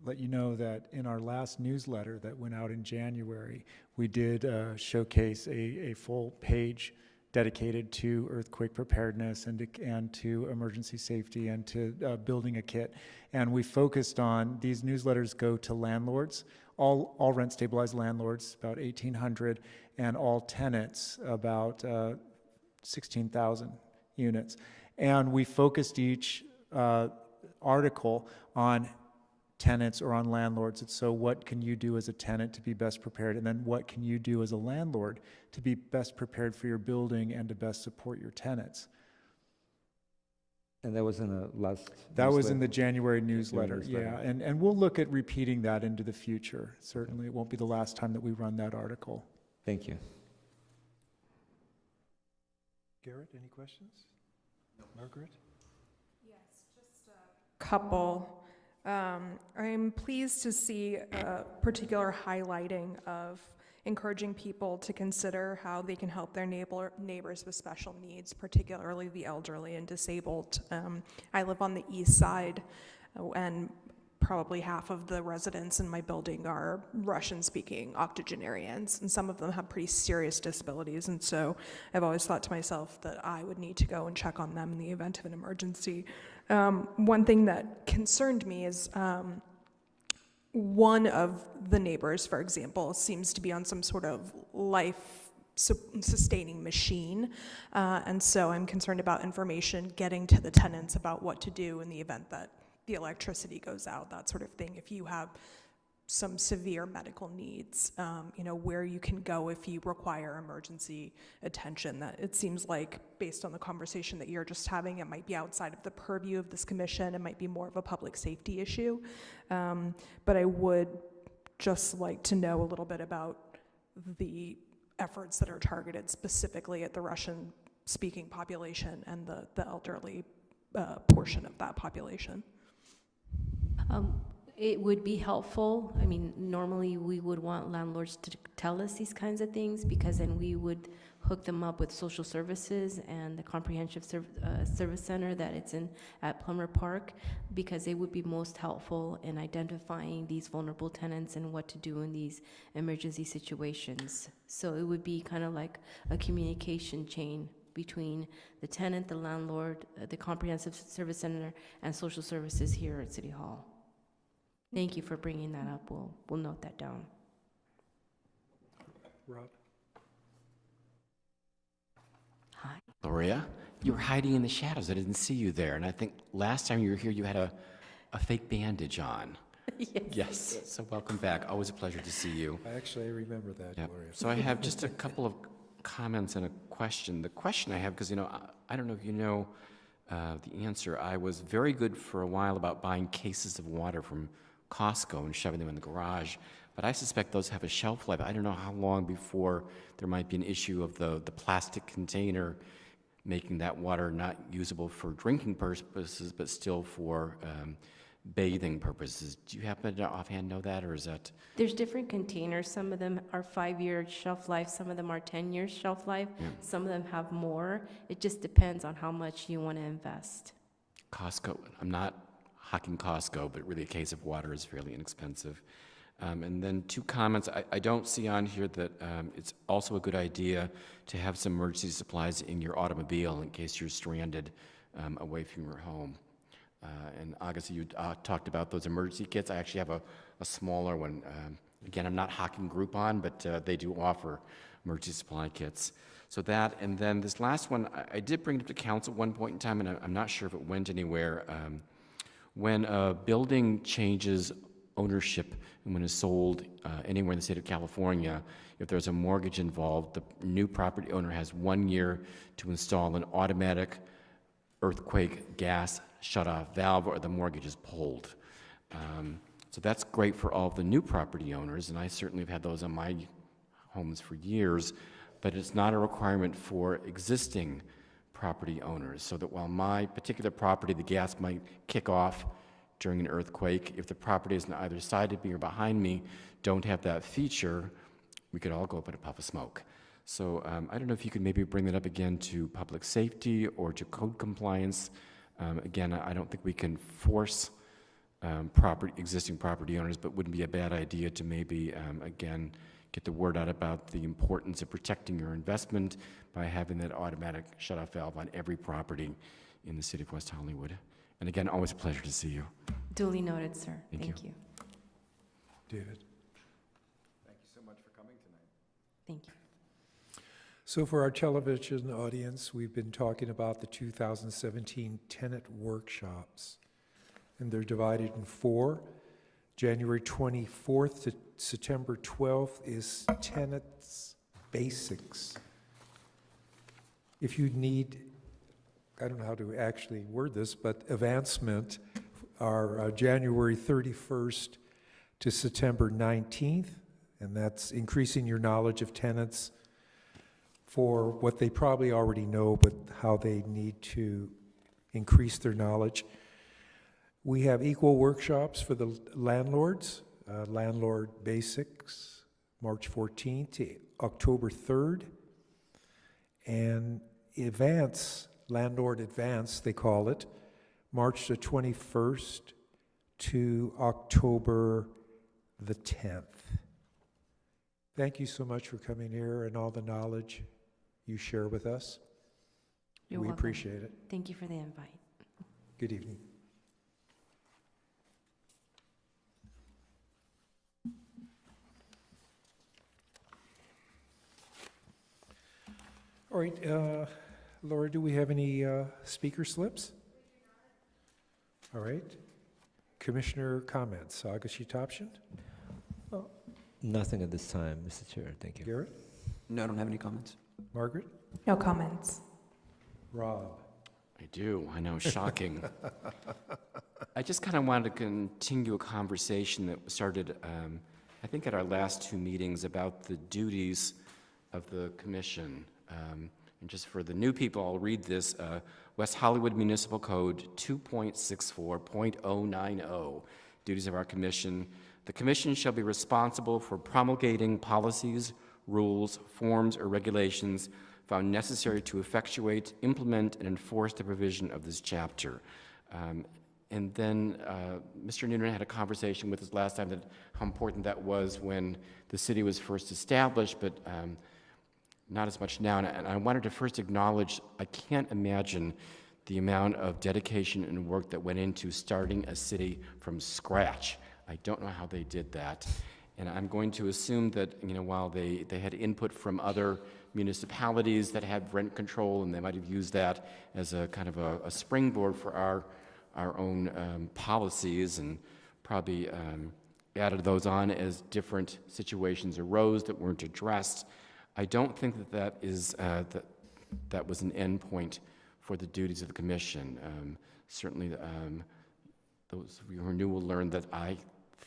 let you know that in our last newsletter that went out in January, we did showcase a full page dedicated to earthquake preparedness and to emergency safety and to building a kit. And we focused on, these newsletters go to landlords, all rent stabilized landlords, about 1,800, and all tenants, about 16,000 units. And we focused each article on tenants or on landlords. And so what can you do as a tenant to be best prepared? And then what can you do as a landlord to be best prepared for your building and to best support your tenants? And that was in the last That was in the January newsletter, yeah. And we'll look at repeating that into the future. Certainly it won't be the last time that we run that article. Thank you. Garrett, any questions? Margaret? Yes, just a couple. I'm pleased to see a particular highlighting of encouraging people to consider how they can help their neighbors with special needs, particularly the elderly and disabled. I live on the east side, and probably half of the residents in my building are Russian-speaking octogenarians, and some of them have pretty serious disabilities, and so I've always thought to myself that I would need to go and check on them in the event of an emergency. One thing that concerned me is one of the neighbors, for example, seems to be on some sort of life-sustaining machine, and so I'm concerned about information getting to the tenants about what to do in the event that the electricity goes out, that sort of thing. If you have some severe medical needs, where you can go if you require emergency attention. That it seems like, based on the conversation that you're just having, it might be outside of the purview of this commission. It might be more of a public safety issue. But I would just like to know a little bit about the efforts that are targeted specifically at the Russian-speaking population and the elderly portion of that population. It would be helpful. I mean, normally we would want landlords to tell us these kinds of things, because then we would hook them up with social services and the comprehensive service center that it's in at Plummer Park, because they would be most helpful in identifying these vulnerable tenants and what to do in these emergency situations. So it would be kind of like a communication chain between the tenant, the landlord, the comprehensive service center, and social services here at City Hall. Thank you for bringing that up. We'll note that down. Rob? Hi. Gloria, you were hiding in the shadows. I didn't see you there. And I think last time you were here, you had a fake bandage on. Yes. So welcome back. Always a pleasure to see you. I remember that, Yep. Gloria. So I have just a couple of comments and a question. The question I have, because, I don't know if you know the answer. I was very good for a while about buying cases of water from Costco and shoving them in the garage, but I suspect those have a shelf life. I don't know how long before there might be an issue of the plastic container making that water not usable for drinking purposes, but still for bathing purposes. Do you happen to offhand know that, or is that? There's different containers. Some of them are 5-year shelf life. Some of them are 10-year shelf life. Yeah. Some of them have more. It just depends on how much you want to invest. Costco, I'm not hawking Costco, but really a case of water is fairly inexpensive. And then two comments. I don't see on here that it's also a good idea to have some emergency supplies in your automobile in case you're stranded away from your home. And August, you talked about those emergency kits. I actually have a smaller one. Again, I'm not hawking Groupon, but they do offer emergency supply kits. So that, and then this last one, I did bring it up to council at one point in time, and I'm not sure if it went anywhere. When a building changes ownership and when it's sold anywhere in the state of California, if there's a mortgage involved, the new property owner has 1 year to install an automatic earthquake gas shut-off valve, or the mortgage is pulled. So that's great for all of the new property owners, and I certainly have had those on my homes for years, but it's not a requirement for existing property owners, so that while my particular property, the gas might kick off during an earthquake, if the properties on either side of me or behind me don't have that feature, we could all go up in a puff of smoke. So I don't know if you could maybe bring that up again to public safety or to code compliance. Again, I don't think we can force existing property owners, but wouldn't be a bad idea to maybe, again, get the word out about the importance of protecting your investment by having that automatic shut-off valve on every property in the city of West Hollywood. And again, always a pleasure to see you. Duly noted, sir. Thank you. David? Thank you so much for coming tonight. Thank you. So for our television audience, we've been talking about the 2017 tenant workshops, and they're divided in 4. January 24th to September 12th is tenants basics. If you need, I don't know how to actually word this, but advancement are January 31st to September 19th, and that's increasing your knowledge of tenants for what they probably already know, but how they need to increase their knowledge. We have equal workshops for the landlords, Landlord Basics, March 14th to October 3rd, and Advance, Landlord Advance, they call it, March the 21st to October the 10th. Thank you so much for coming here and all the knowledge you share with us. You're We welcome. appreciate it. Thank you for the invite. Good evening. All right, Laura, do we have any speaker slips? All right. Commissioner comments. August Utoption? Nothing at this time, Mr. Chair. Thank you. Garrett? No, I don't have any comments. Margaret? No comments. Rob? I do, I know, shocking. I just kind of wanted to continue a conversation that started, I think, at our last two meetings about the duties of the commission. And just for the new people, I'll read this. West Hollywood Municipal Code 2.64.090, duties of our commission. The commission shall be responsible for promulgating policies, rules, forms, or regulations found necessary to effectuate, implement, and enforce the provision of this chapter. And then Mr. Noonan had a conversation with us last time that how important that was when the city was first established, but not as much now. And I wanted to first acknowledge, I can't imagine the amount of dedication and work that went into starting a city from scratch. I don't know how they did that. And I'm going to assume that, you know, while they had input from other municipalities that had rent control, and they might have used that as a kind of a springboard for our own policies, and probably added those on as different situations arose that weren't addressed. I don't think that that is that was an end point for the duties of the commission. Certainly, those of you who are new will learn that I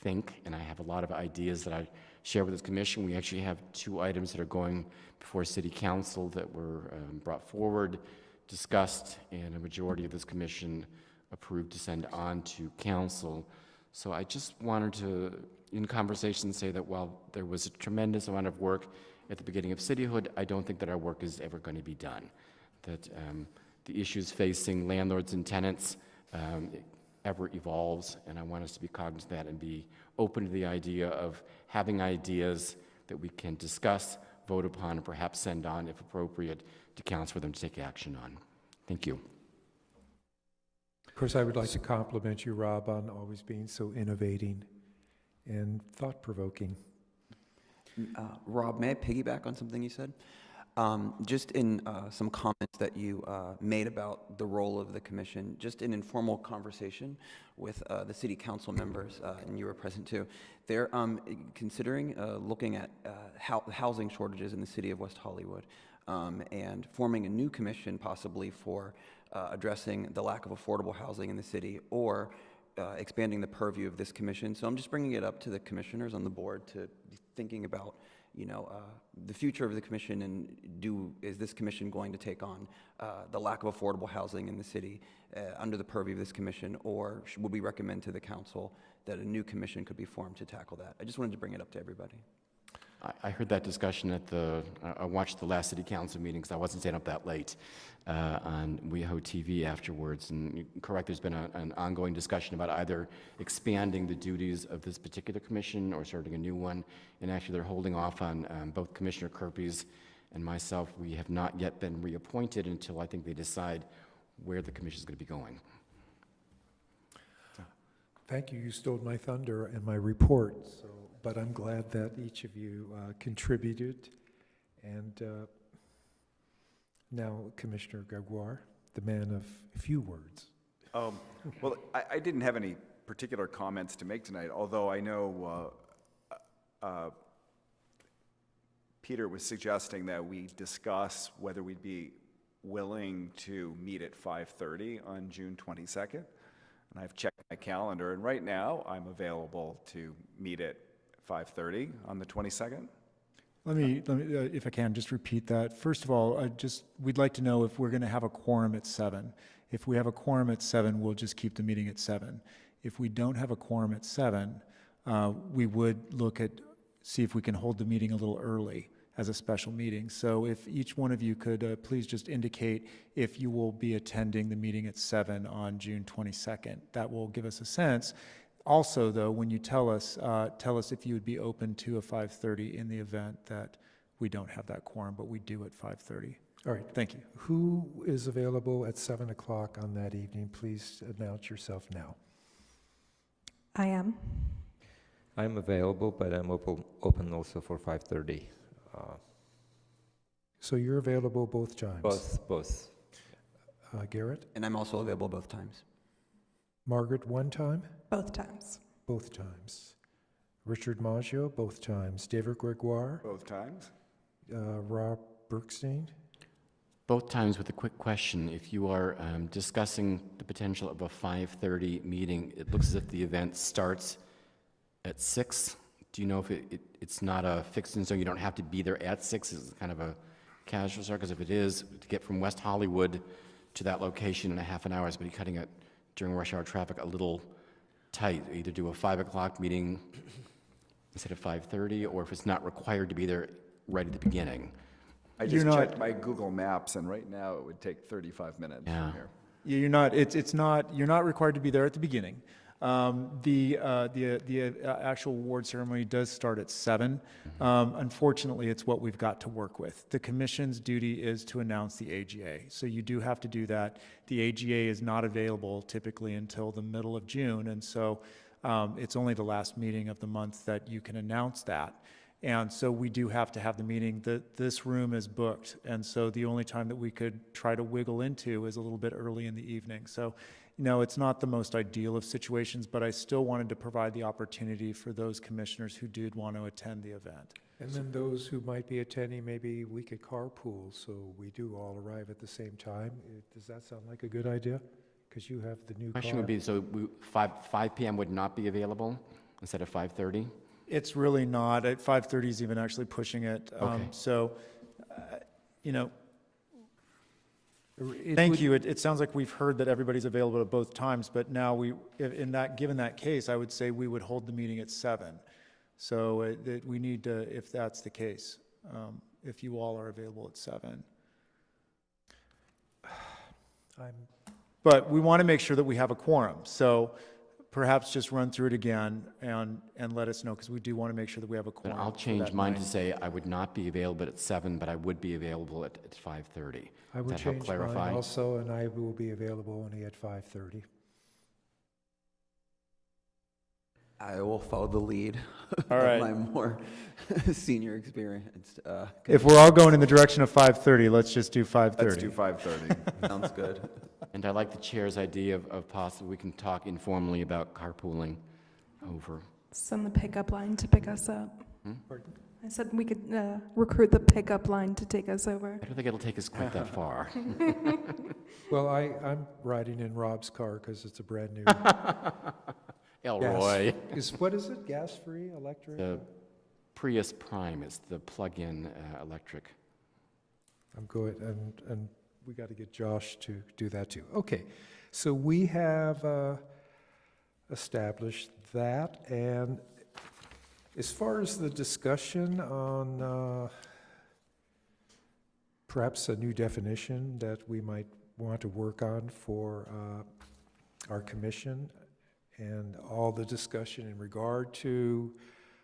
think, and I have a lot of ideas that I share with this commission. We actually have two items that are going before City Council that were brought forward, discussed, and a majority of this commission approved to send on to council. So I just wanted to, in conversation, say that while there was a tremendous amount of work at the beginning of cityhood, I don't think that our work is ever going to be done. That the issues facing landlords and tenants ever evolves, and I want us to be cognizant of that and be open to the idea of having ideas that we can discuss, vote upon, and perhaps send on, if appropriate, to council for them to take action on. Thank you. Of course, I would like to compliment you, Rob, on always being so innovating and thought-provoking. Rob, may I piggyback on something you said? Just in some comments that you made about the role of the commission, just in informal conversation with the city council members, and you were present too, they're considering looking at housing shortages in the city of West Hollywood, and forming a new commission possibly for addressing the lack of affordable housing in the city, or expanding the purview of this commission. So I'm just bringing it up to the commissioners on the board to be thinking about, you know, the future of the commission, and is this commission going to take on the lack of affordable housing in the city under the purview of this commission, or would we recommend to the council that a new commission could be formed to tackle that? I just wanted to bring it up to everybody. I heard that discussion at I watched the last city council meeting because I wasn't staying up that late on WehoTV afterwards. And you're correct, there's been an ongoing discussion about either expanding the duties of this particular commission or starting a new one. And actually, they're holding off on both Commissioner Kirby's and myself. We have not yet been reappointed until I think they decide where the commission is going to be going. Thank you. You stole my thunder and my report. But I'm glad that each of you contributed. And now, Commissioner Gregoire, the man of few words. Well, I didn't have any particular comments to make tonight, although I know Peter was suggesting that we discuss whether we'd be willing to meet at 5:30 on June 22nd. And I've checked my calendar, and right now I'm available to meet at 5:30 on the 22nd. Let me, if I can, just repeat that. First of all, we'd like to know if we're going to have a quorum at 7. If we have a quorum at 7, we'll just keep the meeting at 7. If we don't have a quorum at 7, we would see if we can hold the meeting a little early as a special meeting. So if each one of you could please just indicate if you will be attending the meeting at 7 on June 22nd. That will give us a sense. Also, though, when you tell us if you would be open to a 5:30 in the event that we don't have that quorum, but we do at 5:30. All right, thank you. Who is available at 7 o'clock on that evening? Please announce yourself now. I am. I'm available, but I'm open also for 5:30. So you're available both times? Both. Garrett? And I'm also available both times. Margaret, one time? Both times. Both times. Richard Maggio, both times. David Gregoire, Both times? Rob Bergstein. Both times with a quick question. If you are discussing the potential of a 5:30 meeting, it looks as if the event starts at 6. Do you know if it's not a fixed in, so you don't have to be there at 6? It's kind of a casual start? Because if it is, to get from West Hollywood to that location in a half an hour is going to be cutting it during rush hour traffic a little tight. Either do a 5 o'clock meeting instead of 5:30, or if it's not required to be there right at the beginning. I just checked my Google Maps, and right now it would take 35 minutes from here. Yeah, you're not required to be there at the beginning. The actual award ceremony does start at 7. Unfortunately, it's what we've got to work with. The commission's duty is to announce the AGA, so you do have to do that. The AGA is not available typically until the middle of June, and so it's only the last meeting of the month that you can announce that. And so we do have to have the meeting. This room is booked, and so the only time that we could try to wiggle into is a little bit early in the evening. So, it's not the most ideal of situations, but I still wanted to provide the opportunity for those commissioners who did want to attend the event. And then those who might be attending, maybe we could carpool, so we do all arrive at the same time. Does that sound like a good idea? Because you have the new Question car. would be, so 5 p.m. would not be available instead of 5:30? It's really not. At 5:30 is even actually pushing it. Okay. Thank you. It sounds like we've heard that everybody's available at both times, but now given that case, I would say we would hold the meeting at 7. So we need to, if that's the case, if you all are available at 7. But we want to make sure that we have a quorum. So perhaps just run through it again and let us know, because we do want to make sure that we have a Then quorum. I'll change mine to say I would not be available at 7, but I would be available at 5:30. I would Does that help change mine clarify? also, and I will be available only at 5:30. I will follow the lead All of right. my more senior experienced. If we're all going in the direction of 5:30, let's just do 5:30. Let's do 5:30. Sounds good. And I like the chair's idea of possibly we can talk informally about carpooling over. Send the pickup line to pick us up. Pardon? I said we could recruit the pickup line to take us over. I don't think it'll take us quite that far. Well, I'm riding in Rob's car because it's a brand new. Elroy. What is it? Gas-free, electric? The Prius Prime is the plug-in electric. I'm good, and we got to get Josh to do that too. Okay, so we have established that, and as far as the discussion on perhaps a new definition that we might want to work on for our commission, and all the discussion in regard to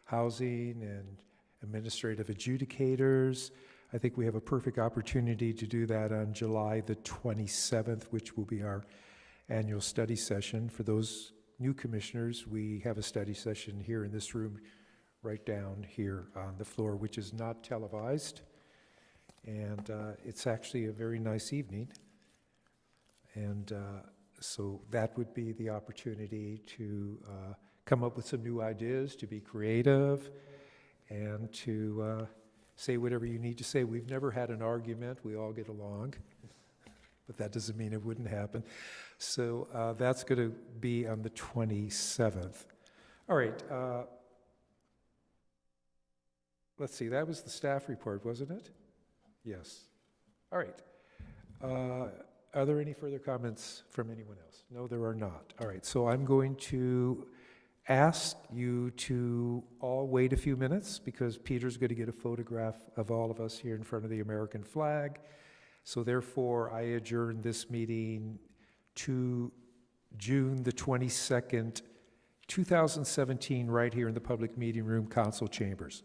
housing and administrative adjudicators, I think we have a perfect opportunity to do that on July the 27th, which will be our annual study session. For those new commissioners, we have a study session here in this room, right down here on the floor, which is not televised. And it's actually a very nice evening. And so that would be the opportunity to come up with some new ideas, to be creative, and to say whatever you need to say. We've never had an argument. We all get along. But that doesn't mean it wouldn't happen. So that's going to be on the 27th. All right. Let's see. That was the staff report, wasn't it? Yes. All right. Are there any further comments from anyone else? No, there are not. All right. So I'm going to ask you to all wait a few minutes, because Peter's going to get a photograph of all of us here in front of the American flag. So therefore, I adjourn this meeting to June the 22nd, 2017, right here in the public meeting room, council chambers.